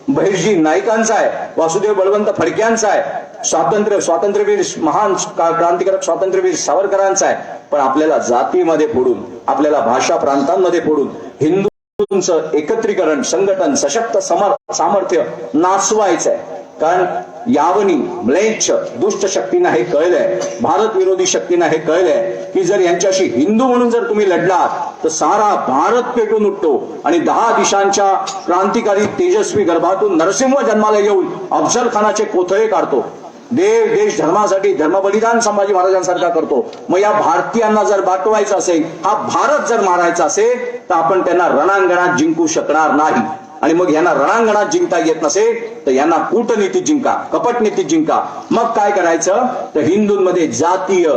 बहिर्जी नाईकांचा आहे, वासुदेव बळवंत फडक्यांचा आहे, स्वातंत्र्यवीर, महान क्रांतिकारक स्वातंत्र्यवीर सावरकरांचा आहे. पण आपल्याला जातीमध्ये फोडून, आपल्याला भाषा प्रांतांमध्ये फोडून हिंदूंचं एकत्रीकरण, संघटन, सशक्त सामर्थ्य नाचवायचं आहे. कारण यावनी म्लेच्छ दुष्ट शक्तींना हे कळलंय, भारत विरोधी शक्तींना हे कळलंय की जर यांच्याशी हिंदू म्हणून जर तुम्ही लढलात तर सारा भारत पेटून उठतो आणि 10 दिशांच्या क्रांतिकारी तेजस्वी गर्भातून नरसिंह जन्माला येऊन अफजल खानाचे कोथळे काढतो. देव देश धर्मासाठी धर्मबलिदान संभाजी महाराजांसारखा करतो. मग या भारतीयांना जर बाटवायचं असेल, हा भारत जर मारायचा असेल तर आपण त्यांना रणांगणात जिंकू शकणार नाही. आणि मग यांना रणांगणात जिंकता येत नसेल तर यांना कूटनीतीत जिंका, कपटनीतीत जिंका. मग काय करायचं तर हिंदूंमध्ये जातीय,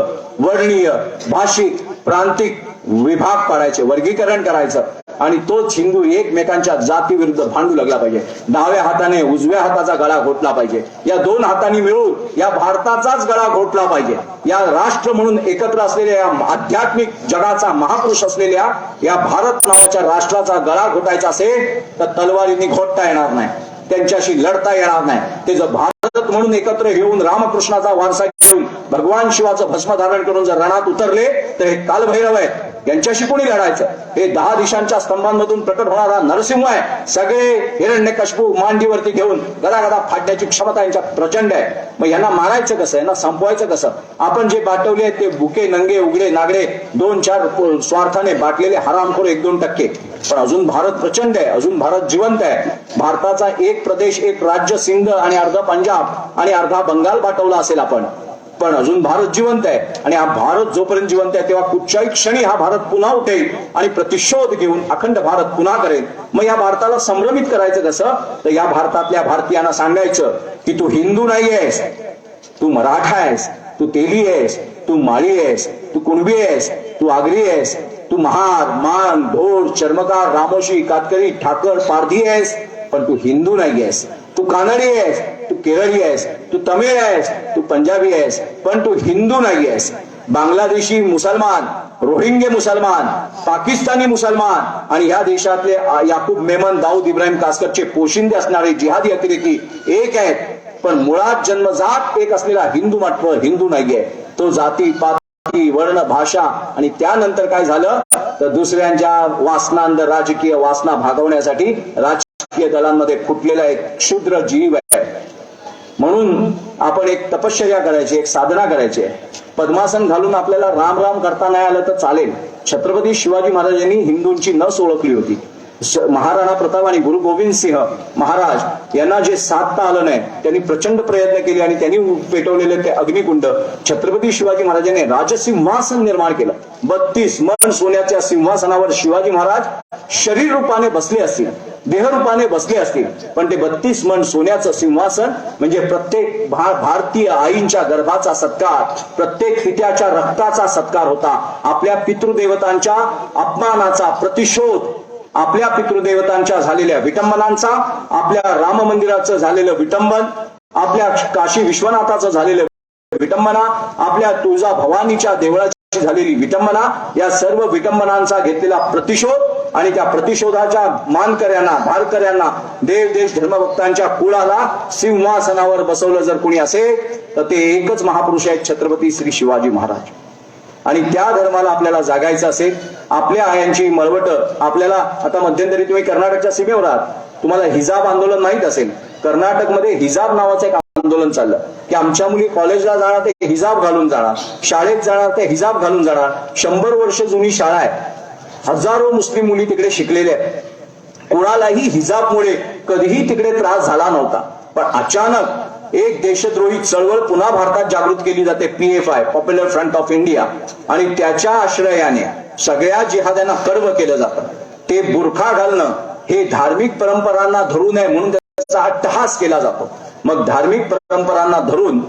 वर्णीय, भाषिक, प्रांतिक विभाग पाडायचे, वर्गीकरण करायचं आणि तोच हिंदू एकमेकांच्या जातीविरुद्ध भांडू लागला पाहिजे. डाव्या हाताने उजव्या हाताचा गळा घोटला पाहिजे. या दोन हातांनी मिळून या भारताचाच गळा घोटला पाहिजे. या राष्ट्र म्हणून एकत्र असलेल्या या आध्यात्मिक जगाचा महापुरुष असलेल्या या भारत नावाच्या राष्ट्राचा गळा घोटायचा असेल तर तलवारींनी घोटता येणार नाही, त्यांच्याशी लढता येणार नाही. ते जर भारत म्हणून एकत्र घेऊन रामकृष्णाचा वारसा घेऊन भगवान शिवाचं भस्म धारण करून जर रणात उतरले तर हे कालभैरव आहेत, यांच्याशी कोणी लढायचं. हे 10 दिशांच्या स्तंभांमधून प्रकट होणारा नरसिंह आहे. सगळे हिरण्यकश्यपू मांडीवरती घेऊन गदागदा फाडण्याची क्षमता यांच्या प्रचंड आहे. मग यांना मारायचं कसं, यांना संपवायचं कसं. आपण जे बाटवले आहेत ते भुके नंगे उघडे नागडे 2-4 स्वार्थाने बाटलेले हरामखोर 1-2%. पण अजून भारत प्रचंड आहे, अजून भारत जिवंत आहे. भारताचा एक प्रदेश, एक राज्य सिंध आणि अर्धा पंजाब आणि अर्धा बंगाल बाटवला असेल आपण, पण अजून भारत जिवंत आहे. आणि हा भारत जोपर्यंत जिवंत आहे तेव्हा कुठच्याही क्षणी हा भारत पुन्हा उठेल आणि प्रतिशोध घेऊन अखंड भारत पुन्हा करेल. मग या भारताला संभ्रमित करायचं कसं तर या भारतातल्या भारतीयांना सांगायचं की तू हिंदू नाही आहेस, तू मराठा आहेस, तू तेली आहेस, तू माळी आहेस, तू कुणबी आहेस, तू आगरी आहेस, तू महार, मान, भोर, चर्मकार, रामोशी, कातकरी, ठाकर, पारधी आहेस, पण तू हिंदू नाही आहेस. तू कानडी आहेस, तू केरळी आहेस, तू तमिळ आहेस, तू पंजाबी आहेस, पण तू हिंदू नाही आहेस. बांगलादेशी मुसलमान, रोहिंगे मुसलमान, पाकिस्तानी मुसलमान आणि या देशातले याकूब मेमन, दाऊद इब्राहिम कासकरचे पोशिंदे असणारे जिहादी अतिरेकी एक आहेत, पण मुळात जन्मजात एक असलेला हिंदू मात्र हिंदू नाहीये. तो जाती पाती वर्ण भाषा आणि त्यानंतर काय झालं तर दुसऱ्यांच्या वासनांतर राजकीय वासना भागवण्यासाठी राजकीय दलांमध्ये फुटलेला एक क्षुद्र जीव आहे. म्हणून आपण एक तपश्चर्या करायची, एक साधना करायची. पद्मासन घालून आपल्याला राम राम करता नाही आलं तर चालेल. छत्रपती शिवाजी महाराजांनी हिंदूंची नस ओळखली होती. महाराणा प्रताप आणि गुरु गोविंद सिंह महाराज यांना जे साधता आलं नाही त्यांनी प्रचंड प्रयत्न केले आणि त्यांनी पेटवलेले ते अग्निकुंड छत्रपती शिवाजी महाराजांनी राजसिंहासन निर्माण केलं. 32 मन सोन्याच्या सिंहासनावर शिवाजी महाराज शरीर रूपाने बसले असतील, देहरूपाने बसले असतील, पण ते 32 मन सोन्याचं सिंहासन म्हणजे प्रत्येक भारतीय आईंच्या गर्भाचा सत्कार, प्रत्येक पित्याच्या रक्ताचा सत्कार होता. आपल्या पितृदेवतांच्या अपमानाचा प्रतिशोध, आपल्या पितृदेवतांच्या झालेल्या विटंबनांचा, आपल्या राम मंदिराचं झालेलं विटंबन, आपल्या काशी विश्वनाथाचं झालेलं विटंबना, आपल्या तुळजा भवानीच्या देवळाची झालेली विटंबना, या सर्व विटंबनांचा घेतलेला प्रतिशोध आणि त्या प्रतिशोधाच्या मानकऱ्यांना, भारकऱ्यांना, देव देश धर्मभक्तांच्या कुळाला सिंहासनावर बसवलं जर कोणी असेल तर ते एकच महापुरुष आहेत, छत्रपती श्री शिवाजी महाराज. आणि त्या धर्माला आपल्याला जागायचं असेल, आपल्या आयांची मळवट आपल्याला. आता मध्यंतरी तुम्ही कर्नाटकच्या सीमेवर आहात, तुम्हाला हिजाब आंदोलन माहित असेल. कर्नाटकमध्ये हिजाब नावाचं एक आंदोलन चाललं की आमच्या मुली कॉलेजला जाणार ते हिजाब घालून जाणार, शाळेत जाणार ते हिजाब घालून जाणार. 100 वर्ष जुनी शाळा आहे, हजारो मुस्लिम मुली तिकडे शिकलेल्या आहेत. कोणालाही हिजाबमुळे कधीही तिकडे त्रास झाला नव्हता. पण अचानक एक देशद्रोही चळवळ पुन्हा भारतात जागृत केली जाते, PFI, popular front of India, आणि त्याच्या आश्रयाने सगळ्या जिहाद्यांना कडवं केलं जातं. ते बुरखा घालणं हे धार्मिक परंपरांना धरू नये म्हणून त्याचा अट्टहास केला जातो. मग धार्मिक परंपरांना धरून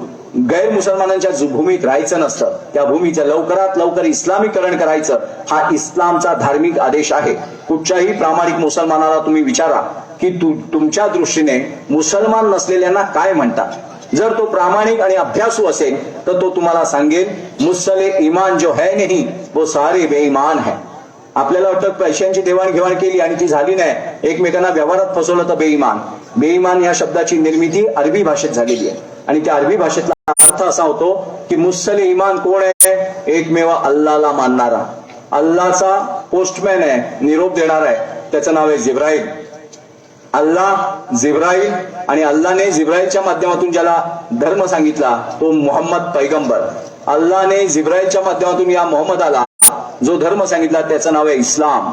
गैर मुसलमानांच्या भूमीत राहायचं नसतं, त्या भूमीचं लवकरात लवकर इस्लामीकरण करायचं, हा इस्लामचा धार्मिक आदेश आहे. कुठच्याही प्रामाणिक मुसलमानाला तुम्ही विचारा की तुमच्या दृष्टीने मुसलमान नसलेल्यांना काय म्हणतात. जर तो प्रामाणिक आणि अभ्यासू असेल तर तो तुम्हाला सांगेल मुसले ईमान जो है नहीं वो सारे बेईमान है. आपल्याला वाटतं पैशांची देवाणघेवाण केली आणि ती झाली नाही, एकमेकांना व्यवहारात फसवलं तर बेईमान. बेईमान या शब्दाची निर्मिती अरबी भाषेत झालेली आहे आणि त्या अरबी भाषेतला अर्थ असा होतो की मुसले ईमान कोण आहे, एकमेव अल्लाहला मानणारा. अल्लाहचा पोस्टमॅन आहे, निरोप देणारा आहे, त्याचं नाव आहे जिब्राईल. अल्लाह, जिब्राईल, आणि अल्लाहने जिब्राईलच्या माध्यमातून ज्याला धर्म सांगितला तो मोहम्मद पैगंबर. अल्लाहने जिब्राईलच्या माध्यमातून या मोहम्मदाला जो धर्म सांगितला त्याचं नाव आहे इस्लाम.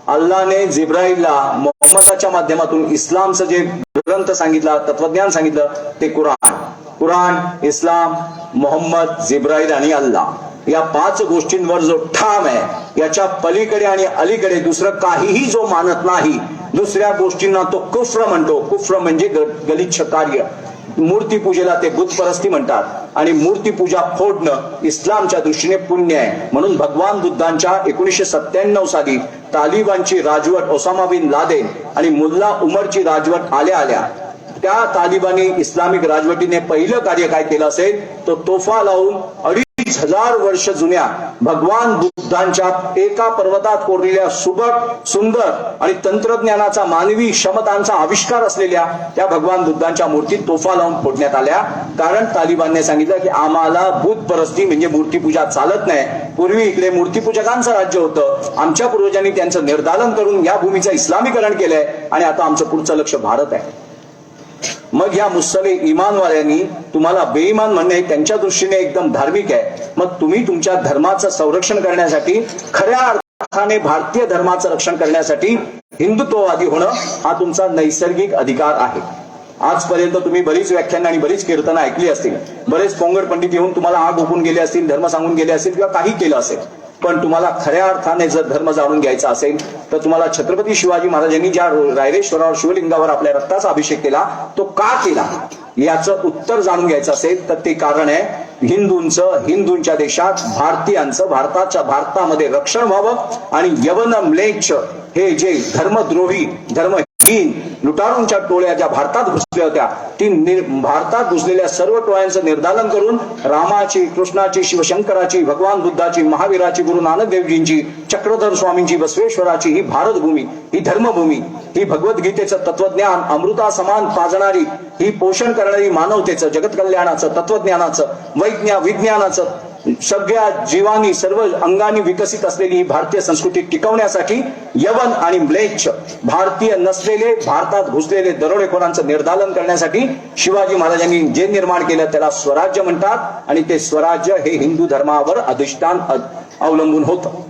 अल्लाहने जिब्राईलला मोहम्मदाच्या माध्यमातून इस्लामचं जे ग्रंथ सांगितला, तत्वज्ञान सांगितलं ते कुराण. कुराण, इस्लाम, मोहम्मद, जिब्राईल आणि अल्लाह या 5 गोष्टींवर जो ठाम आहे, याच्या पलीकडे आणि अलीकडे दुसरं काहीही जो मानत नाही दुसऱ्या गोष्टींना तो कुफ्र म्हणतो. कुफ्र म्हणजे गलिच्छ कार्य. मूर्तीपूजेला ते बुतपरस्ती म्हणतात आणि मूर्तीपूजा फोडणं इस्लामच्या दृष्टीने पुण्य आहे. म्हणून भगवान बुद्धांच्या 1997 साली तालिबानची राजवट ओसामा बिन लादेन आणि मुल्ला उमरची राजवट आल्या त्या तालिबानी इस्लामिक राजवटीने पहिलं कार्य काय केलं असेल तर तोफा लावून 2,500 वर्ष जुन्या भगवान बुद्धांच्या एका पर्वतात कोरलेल्या सुबक सुंदर आणि तंत्रज्ञानाचा मानवी क्षमतांचा आविष्कार असलेल्या त्या भगवान बुद्धांच्या मूर्ती तोफा लावून फोडण्यात आल्या. कारण तालिबानने सांगितलं की आम्हाला भूतपरस्ती म्हणजे मूर्तीपूजा चालत नाही. पूर्वी इकडे मूर्तीपूजकांचं राज्य होतं. आमच्या पूर्वजांनी त्यांचं निर्दालन करून या भूमीचं इस्लामीकरण केलंय आणि आता आमचं पुढचं लक्ष भारत आहे. मग या मुसले इमानवाल्यांनी तुम्हाला बेईमान म्हणणे त्यांच्या दृष्टीने एकदम धार्मिक आहे. मग तुम्ही तुमच्या धर्माचं संरक्षण करण्यासाठी खऱ्या अर्थाने भारतीय धर्माचं रक्षण करण्यासाठी हिंदुत्ववादी होणं हा तुमचा नैसर्गिक अधिकार आहे. आजपर्यंत तुम्ही बरीच व्याख्यानं आणि बरीच कीर्तनं ऐकली असतील. बरेच पोंगड पंडित येऊन तुम्हाला आग ओकून गेले असतील, धर्म सांगून गेले असतील किंवा काही केलं असेल. पण तुम्हाला खऱ्या अर्थाने जर धर्म जाणून घ्यायचा असेल तर तुम्हाला छत्रपती शिवाजी महाराजांनी ज्या रायरेश्वरावर शिवलिंगावर आपल्या रक्ताचा अभिषेक केला तो का केला याचं उत्तर जाणून घ्यायचं असेल तर ते कारण आहे हिंदूंच्या देशात भारतीयांचं भारतामध्ये रक्षण व्हावं आणि यवन म्लेच्छ हे जे धर्मद्रोही धर्महीन लुटारूंच्या टोळ्या ज्या भारतात घुसल्या होत्या ती भारतात घुसलेल्या सर्व टोळ्यांचं निर्दालन करून रामाची, कृष्णाची, शिवशंकराची, भगवान बुद्धाची, महावीराची, गुरु नानक देवजींची, चक्रधर स्वामींची, बसवेश्वराची ही भारतभूमी, ही धर्मभूमी, ही भगवद्गीतेचं तत्वज्ञान अमृता समान पाजणारी, ही पोषण करणारी मानवतेचं, जगत कल्याणाचं, तत्वज्ञानाचं, विज्ञानाचं सगळ्या जीवानी सर्व अंगानी विकसित असलेली ही भारतीय संस्कृती टिकवण्यासाठी यवन आणि म्लेच्छ भारतीय नसलेले भारतात घुसलेले दरोडेखोरांचं निर्दालन करण्यासाठी शिवाजी महाराजांनी जे निर्माण केलं त्याला स्वराज्य म्हणतात आणि ते स्वराज्य हे हिंदू धर्मावर अधिष्ठान अवलंबून होतं.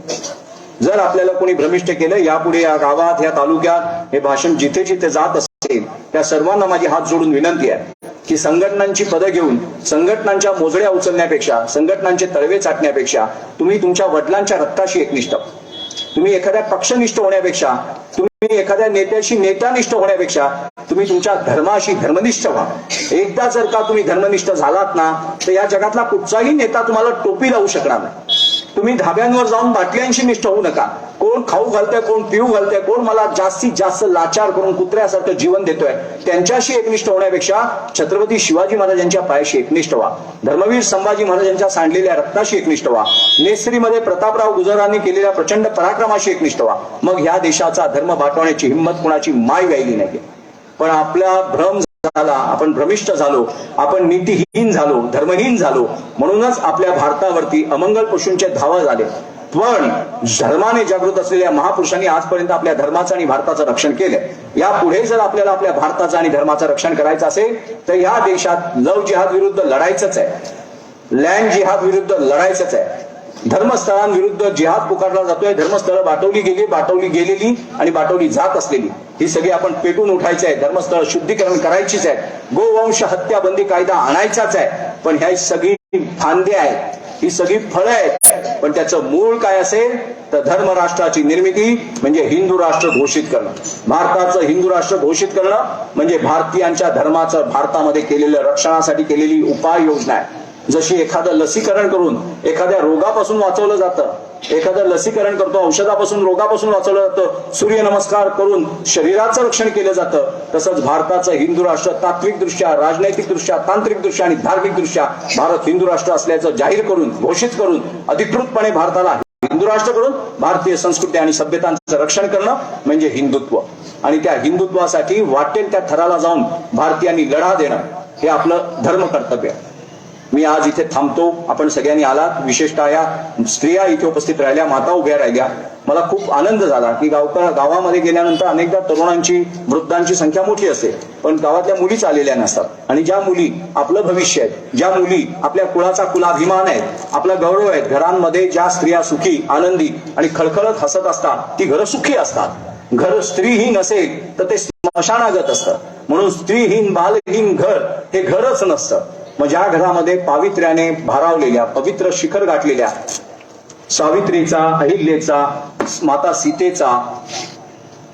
जर आपल्याला कोणी भ्रमिष्ट केलं यापुढे या गावात या तालुक्यात हे भाषण जिथे जिथे जात असेल त्या सर्वांना माझी हात जोडून विनंती आहे की संघटनांची पदं घेऊन संघटनांच्या मोजड्या उचलण्यापेक्षा, संघटनांचे तळवे चाटण्यापेक्षा तुम्ही तुमच्या वडिलांच्या रक्ताशी एकनिष्ठ, तुम्ही एखाद्या पक्षनिष्ठ होण्यापेक्षा, तुम्ही एखाद्या नेत्याशी नेत्यानिष्ठ होण्यापेक्षा तुम्ही तुमच्या धर्माशी धर्मनिष्ठ व्हा. एकदा जर का तुम्ही धर्मनिष्ठ झालात ना तर या जगातला कुठचाही नेता तुम्हाला टोपी लावू शकणार नाही. तुम्ही धाब्यांवर जाऊन बाटल्यांशी निष्ठ होऊ नका. कोण खाऊ घालतंय, कोण पिऊ घालतंय, कोण मला जास्तीत जास्त लाचार करून कुत्र्यासारखं जीवन देतोय त्यांच्याशी एकनिष्ठ होण्यापेक्षा छत्रपती शिवाजी महाराजांच्या पायाशी एकनिष्ठ व्हा. धर्मवीर संभाजी महाराजांच्या सांडलेल्या रक्ताशी एकनिष्ठ व्हा. नेसरीमध्ये प्रतापराव गुजरांनी केलेल्या प्रचंड पराक्रमाशी एकनिष्ठ व्हा. मग ह्या देशाचा धर्म बाटवण्याची हिंमत कुणाची माय गायली नाही. पण आपला भ्रम झाला, आपण भ्रमिष्ठ झालो, आपण नीतिहीन झालो, धर्महीन झालो, म्हणूनच आपल्या भारतावरती अमंगल पशूंचे धावा झाले. पण धर्माने जागृत असलेल्या महापुरुषांनी आजपर्यंत आपल्या धर्माचं आणि भारताचं रक्षण केलं. यापुढे जर आपल्याला आपल्या भारताचं आणि धर्माचं रक्षण करायचं असेल तर या देशात लव जिहाद विरुद्ध लढायचंच आहे, लँड जिहाद विरुद्ध लढायचंच आहे. धर्मस्थळांविरुद्ध जिहाद पुकारला जातोय. धर्मस्थळं बाटवली गेलेली आणि बाटवली जात असलेली ही सगळी आपण पेटून उठायचं आहे. धर्मस्थळ शुद्धीकरण करायचीच आहे. गोवंश हत्या बंदी कायदा आणायचाच आहे. पण ह्या सगळी फांदे आहेत, ही सगळी फळं आहेत. पण त्याचं मूळ काय असेल तर धर्मराष्ट्राची निर्मिती म्हणजे हिंदू राष्ट्र घोषित करणं. भारताचं हिंदू राष्ट्र घोषित करणं म्हणजे भारतीयांच्या धर्माचं भारतामध्ये केलेलं रक्षणासाठी केलेली उपाययोजना आहे. जशी एखादं लसीकरण करून एखाद्या रोगापासून वाचवलं जातं, एखादं लसीकरण करतो औषधापासून रोगापासून वाचवलं जातं, सूर्यनमस्कार करून शरीराचं रक्षण केलं जातं, तसंच भारताचं हिंदू राष्ट्र तात्विकदृष्ट्या, राजनैतिकदृष्ट्या, तांत्रिकदृष्ट्या आणि धार्मिकदृष्ट्या भारत हिंदू राष्ट्र असल्याचं जाहीर करून, घोषित करून, अधिकृतपणे भारताला हिंदू राष्ट्र करून भारतीय संस्कृती आणि सभ्यतांचं रक्षण करणं म्हणजे हिंदुत्व. आणि त्या हिंदुत्वासाठी वाटेल त्या थराला जाऊन भारतीयांनी लढा देणं हे आपलं धर्म कर्तव्य आहे. मी आज इथे थांबतो. आपण सगळ्यांनी आलात, विशेषतः या स्त्रिया इथे उपस्थित राहिल्या, माता उभ्या राहिल्या. मला खूप आनंद झाला की गावामध्ये गेल्यानंतर अनेकदा तरुणांची, वृद्धांची संख्या मोठी असते, पण गावातल्या मुलीच आलेल्या नसतात. आणि ज्या मुली आपलं भविष्य आहेत, ज्या मुली आपल्या कुळाचा कुलाभिमान आहेत, आपला गौरव आहेत, घरांमध्ये ज्या स्त्रिया सुखी, आनंदी आणि खळखळत हसत असतात ती घरं सुखी असतात. घर स्त्रीहीन असेल तर ते स्मशानागत असतं. म्हणून स्त्रीहीन, बालहीन घर हे घरच नसतं. मग ज्या घरामध्ये पावित्र्याने भारावलेल्या, पवित्र शिखर गाठलेल्या सावित्रीचा, अहिल्याचा, माता सीतेचा,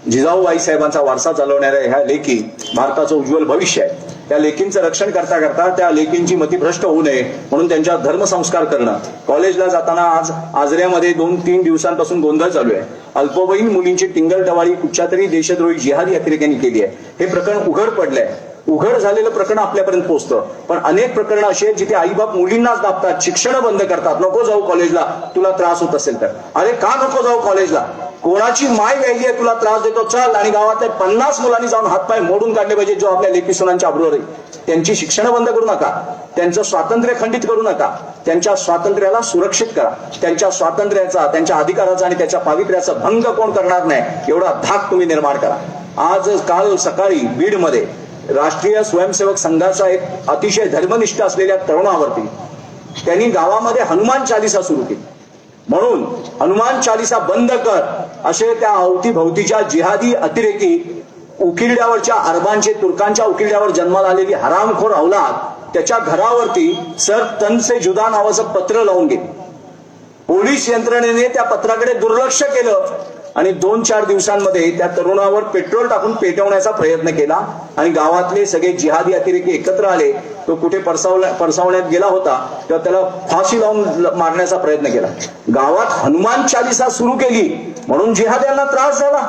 जिजाऊबाई साहेबांचा वारसा चालवणाऱ्या ह्या लेकी भारताचं उज्ज्वल भविष्य आहे. त्या लेकींचं रक्षण करता करता त्या लेकींची मतिभ्रष्ट होऊ नये म्हणून त्यांच्या धर्मसंस्कार करणं. कॉलेजला जाताना आज आजऱ्यामध्ये 2-3 दिवसांपासून गोंधळ चालू आहे. अल्पवयीन मुलींची टिंगलटवाळी कुठच्या तरी देशद्रोही जिहादी अतिरेक्यांनी केली आहे. हे प्रकरण उघड पडलंय. उघड झालेलं प्रकरण आपल्यापर्यंत पोहोचतं, पण अनेक प्रकरणं अशी आहेत जिथे आईबाप मुलींनाच दाबतात, शिक्षण बंद करतात. नको जाऊ कॉलेजला, तुला त्रास होत असेल तर. अरे का नको जाऊ कॉलेजला? कोणाची माय व्यायली आहे तुला त्रास देतो, चल. आणि गावातल्या 50 मुलांनी जाऊन हातपाय मोडून काढले पाहिजे जो आपल्या लेकी सुनांच्या अब्रोर आहे. त्यांची शिक्षण बंद करू नका, त्यांचं स्वातंत्र्य खंडित करू नका, त्यांच्या स्वातंत्र्याला सुरक्षित करा. त्यांच्या स्वातंत्र्याचा, त्यांच्या अधिकाराचा आणि त्याच्या पावित्र्याचा भंग कोण करणार नाही एवढा धाक तुम्ही निर्माण करा. काल सकाळी बीडमध्ये राष्ट्रीय स्वयंसेवक संघाचा एक अतिशय धर्मनिष्ठ असलेल्या तरुणावरती त्यांनी गावामध्ये हनुमान चालिसा सुरू केली. म्हणून हनुमान चालिसा बंद कर असे त्या अवतीभवतीच्या जिहादी अतिरेकी उकिरड्यावरच्या अरबांचे, तुर्कांच्या उकिरड्यावर जन्माला आलेली हरामखोर अवलाद त्याच्या घरावरती सर तन से जुदा नावाचं पत्र लावून गेले. पोलीस यंत्रणेने त्या पत्राकडे दुर्लक्ष केलं आणि 2-4 दिवसांमध्ये त्या तरुणावर पेट्रोल टाकून पेटवण्याचा प्रयत्न केला आणि गावातले सगळे जिहादी अतिरेकी एकत्र आले. तो कुठे परसावण्यात गेला होता तेव्हा त्याला फाशी लावून मारण्याचा प्रयत्न केला. गावात हनुमान चालिसा सुरू केली म्हणून जिहाद्यांना त्रास झाला.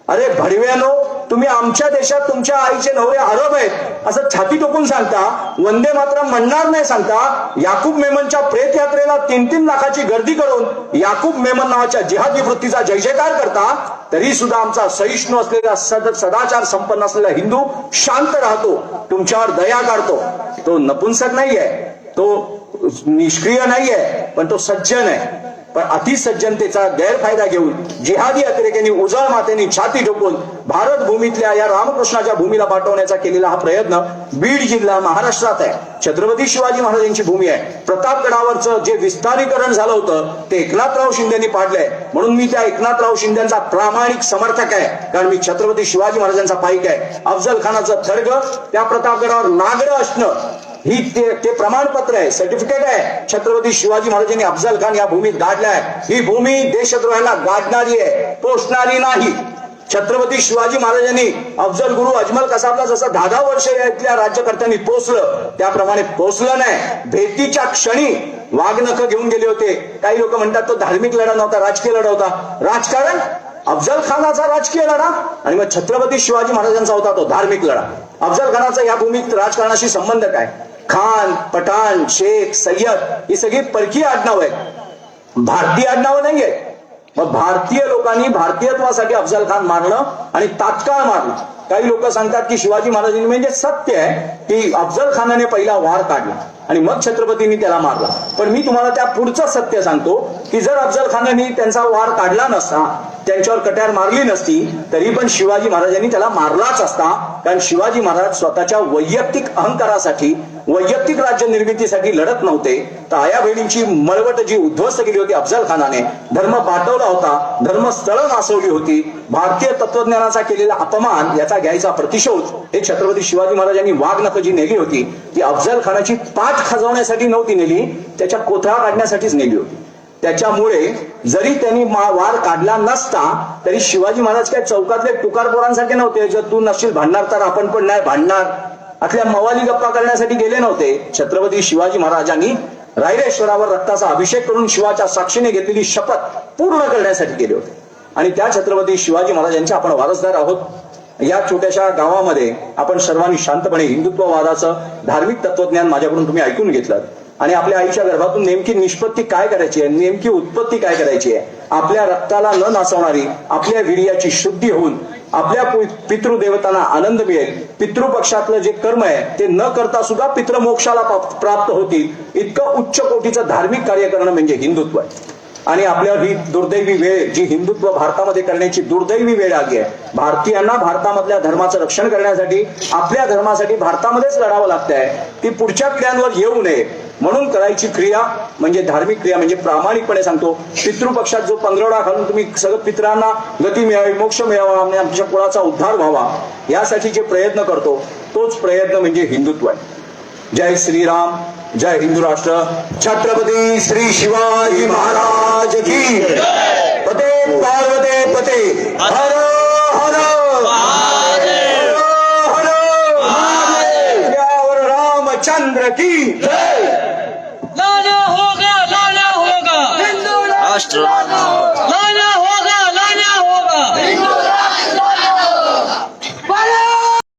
अरे भडव्यानो, तुम्ही आमच्या देशात तुमच्या आईचे नवरे अरब आहेत असं छाती टोकून सांगता, वंदे मातरम म्हणणार नाही सांगता, याकूब मेमनच्या प्रेत यात्रेला 3-3 लाखाची गर्दी करून याकूब मेमन नावाच्या जिहादी वृत्तीचा जय जयकार करता, तरी सुद्धा आमचा सहिष्णू असलेला सदाचार संपन्न असलेला हिंदू शांत राहतो, तुमच्यावर दया काढतो. तो नपुंसक नाहीये, तो निष्क्रिय नाहीये, पण तो सज्जन आहे. पण अतिसज्जनतेचा गैरफायदा घेऊन जिहादी अतिरेक्यांनी उजळ मातेने छाती ठोकून भारत भूमीतल्या या रामकृष्णाच्या भूमीला पाठवण्याचा केलेला हा प्रयत्न बीड जिल्हा महाराष्ट्रात आहे. छत्रपती शिवाजी महाराजांची भूमी आहे. प्रतापगडावरचं जे विस्तारीकरण झालं होतं ते एकनाथराव शिंदेनी पाडलंय. म्हणून मी त्या एकनाथराव शिंदेचा प्रामाणिक समर्थक आहे, कारण मी छत्रपती शिवाजी महाराजांचा पाईक आहे. अफजल खानाचं थर्ग त्या प्रतापगडावर नागडं असणं ही ते प्रमाणपत्र आहे, सर्टिफिकेट आहे. छत्रपती शिवाजी महाराजांनी अफजल खान या भूमीत गाडलाय. ही भूमी देशद्रोहाला गाडणारी आहे, पोषणारी नाही. छत्रपती शिवाजी महाराजांनी अफजल गुरु अजमल कसाबला जसं 10 वर्ष इथल्या राज्यकर्त्यांनी पोचलं त्याप्रमाणे पोचलं नाही. भेटीच्या क्षणी वाघनख घेऊन गेले होते. काही लोक म्हणतात तो धार्मिक लढा नव्हता, राजकीय लढा होता. राजकारण अफजल खानाचा राजकीय लढा आणि मग छत्रपती शिवाजी महाराजांचा होता तो धार्मिक लढा. अफजल खानाचा या भूमीत राजकारणाशी संबंध काय? खान, पठाण, शेख, सय्यद ही सगळी परकीय आडनाव आहेत, भारतीय आडनावं नाहीये. मग भारतीय लोकांनी भारतीयत्वासाठी अफजल खान मारलं आणि तात्काळ मारलं. काही लोक सांगतात की शिवाजी महाराजांनी, म्हणजे सत्य आहे की अफजल खानाने पहिला वार काढला आणि मग छत्रपतींनी त्याला मारला. पण मी तुम्हाला त्या पुढचं सत्य सांगतो की जर अफजल खानाने त्यांचा वार काढला नसता, त्यांच्यावर कट्यार मारली नसती, तरी पण शिवाजी महाराजांनी त्याला मारलाच असता. कारण शिवाजी महाराज स्वतःच्या वैयक्तिक अहंकारासाठी, वैयक्तिक राज्य निर्मितीसाठी लढत नव्हते. तर आया बहिणींची मळवट जी उद्ध्वस्त केली होती अफजल खानाने, धर्म पाठवला होता, धर्मस्थळं नासवली होती, भारतीय तत्वज्ञानाचा केलेला अपमान याचा घ्यायचा प्रतिशोध हे छत्रपती शिवाजी महाराजांनी वाघनख जी नेली होती ती अफजल खानाची पाठ खजवण्यासाठी नव्हती नेली, त्याच्या कोथळा काढण्यासाठीच नेली होती. त्याच्यामुळे जरी त्यांनी वार काढला नसता तरी शिवाजी महाराज काय चौकातले तुकार पोरांसारखे नव्हते, जर तू नसशील भांडणार तर आपण पण नाही भांडणार, आपल्या मवाली गप्पा करण्यासाठी गेले नव्हते. छत्रपती शिवाजी महाराजांनी रायरेश्वरावर रक्ताचा अभिषेक करून शिवाच्या साक्षीने घेतलेली शपथ पूर्ण करण्यासाठी गेले होते. आणि त्या छत्रपती शिवाजी महाराजांचे आपण वारसदार आहोत. या छोट्याशा गावामध्ये आपण सर्वांनी शांतपणे हिंदुत्ववादाचं धार्मिक तत्वज्ञान माझ्याकडून तुम्ही ऐकून घेतलं आणि आपल्या आईच्या गर्भातून नेमकी निष्पत्ती काय करायची आहे, नेमकी उत्पत्ती काय करायची आहे, आपल्या रक्ताला न नासवणारी, आपल्या वीर्याची शुद्धी होऊन आपल्या पितृदेवतांना आनंद मिळेल, पितृपक्षातलं जे कर्म आहे ते न करता सुद्धा पितृमोक्षाला प्राप्त होतील, इतकं उच्च कोटीचं धार्मिक कार्य करणं म्हणजे हिंदुत्व आहे. आणि आपल्यावर ही दुर्दैवी वेळ, जी हिंदुत्व भारतामध्ये करण्याची दुर्दैवी वेळ आली आहे. भारतीयांना भारतामधल्या धर्माचं रक्षण करण्यासाठी, आपल्या धर्मासाठी भारतामध्येच लढावं लागतंय. ती पुढच्या पिढ्यांवर येऊ नये म्हणून करायची क्रिया म्हणजे धार्मिक क्रिया म्हणजे प्रामाणिकपणे सांगतो, पितृपक्षात जो पंधरवडा घालून तुम्ही सगळं पितरांना गती मिळावी, मोक्ष मिळावा, म्हणजे आमच्या कुळाचा उद्धार व्हावा, यासाठी जे प्रयत्न करतो तोच प्रयत्न म्हणजे हिंदुत्व आहे. जय श्रीराम, जय हिंदू राष्ट्र, छत्रपती श्री शिवाजी महाराज की पते पार्वते पते हर हर हर यावर रामचंद्र की लाना होगा राष्ट्र